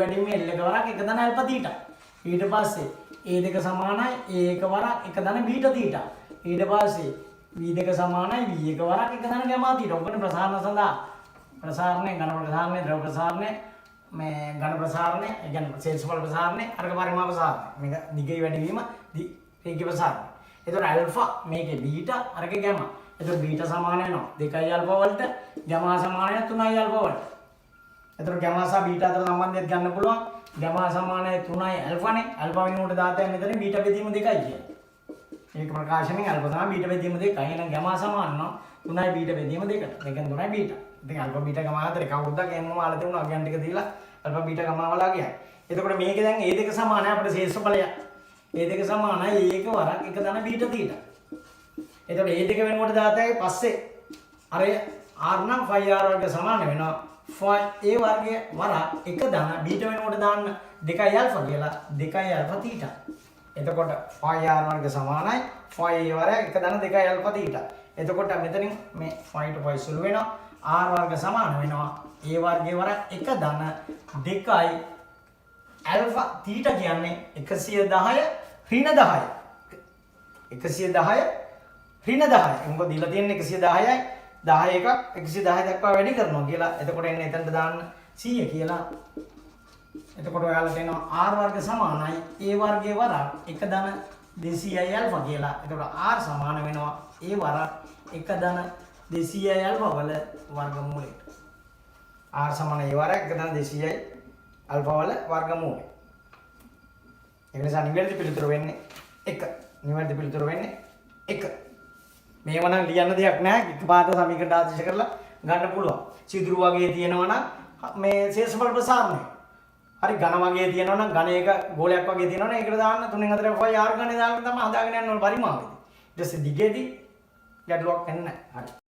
වැඩිම L එක වරක් එක ධන ඇල්ෆා තීටා. ඊට පස්සේ A දෙක සමානයි A එක වරක් එක ධන බීටා තීටා. ඊට පස්සේ V දෙක සමානයි V එක වරක් එක ධන ගැමා තීටා. ඔබනේ ප්‍රසාරණ සඳහා ප්‍රසාරණය ඝන ප්‍රසාරණය ද්‍රව ප්‍රසාරණය මේ ඝන ප්‍රසාරණය ඒ කියන්නේ ශේෂඵල ප්‍රසාරණය අර්ග පරිමාණ ප්‍රසාරණය. මේක දිගේ වැඩිවීම රේඛීය ප්‍රසාරණය. එතකොට ඇල්ෆා මේකේ බීටා අරගේ ගැමා. එතකොට බීටා සමාන වෙනවා 2යි ඇල්ෆා වලට ගැමා සමාන වෙනවා 3යි ඇල්ෆා වලට. එතකොට ගැමා සහ බීටා අතර සම්බන්ධයක් ගන්න පුළුවන්. ගැමා සමානයි 3යි ඇල්ෆානේ. ඇල්ෆා වෙනුවට දාතයන් මෙතන බීටා බෙදීම 2යි කියන්නේ. මේක ප්‍රකාශනයෙන් ඇල්ෆා තමයි බීටා බෙදීම 2යි. එහෙනම් ගැමා සමාන වෙනවා 3යි බීටා බෙදීම 2කට. දෙකෙන් 3යි බීටා. ඉතින් ඇල්ෆා බීටා ගමා අතර කවුරුද්දක් එම්මම ආලා තිබුණා අගයන් ටික දීලා ඇල්ෆා බීටා ගමා වල ගියා. එතකොට මේකේ දැන් A දෙක සමානයි අපේ ශේෂඵලය. A දෙක සමානයි A එක වරක් එක ධන බීටා තීටා. එතකොට A දෙක වෙනුවට දාතයි පස්සේ අර R නම් phi R වර්ග සමාන වෙනවා phi A වර්ගය වරක් එක ධන බීටා වෙනුවට දාන්න 2යි alpha කියලා 2යි alpha තීටා. එතකොට phi R වර්ග සමානයි phi A වරක් එක ධන 2යි alpha තීටා. එතකොට මෙතනින් මේ phi to phi සුළු වෙනවා R වර්ග සමාන වෙනවා A වර්ගයේ වරක් එක ධන 2යි alpha තීටා කියන්නේ 110 ඍණ 10යි. 110 ඍණ 10යි. මොකද දීලා තියෙන්නේ 110යි 10 එකක් 110 දක්වා වැඩි කරනවා කියලා. එතකොට එන්නේ එතනට දාන්න 100 කියලා. එතකොට ඔයාලට එනවා R වර්ග සමානයි A වර්ගයේ වරක් එක ධන 200යි alpha කියලා. එතකොට R සමාන වෙනවා A වරක් එක ධන 200යි alpha වල වර්ගමූලයට. R සමාන A වරක් එක ධන 200යි alpha වල වර්ගමූලය. ඒ නිසා නිවැරදි පිළිතුර වෙන්නේ 1. නිවැරදි පිළිතුර වෙන්නේ 1. මේව නම් ලියන්න දෙයක් නැහැ. එකපාරට සමීකරණ ආදේශ කරලා ගන්න පුළුවන්. සිදුරු වගේ තියෙනවා නම් මේ ශේෂඵල ප්‍රසාරණය. හරි ඝන වගේ තියෙනවා නම් ඝනයක ගෝලයක් වගේ තියෙනවා නම් ඒකට දාන්න 3න් 4න් 5 R ඝනේ දාලා තමයි හදාගෙන යන්න ඕන පරිමාවේදී. ඊට පස්සේ දිගේදී ගැටලුවක් එන්නේ නැහැ. හරි.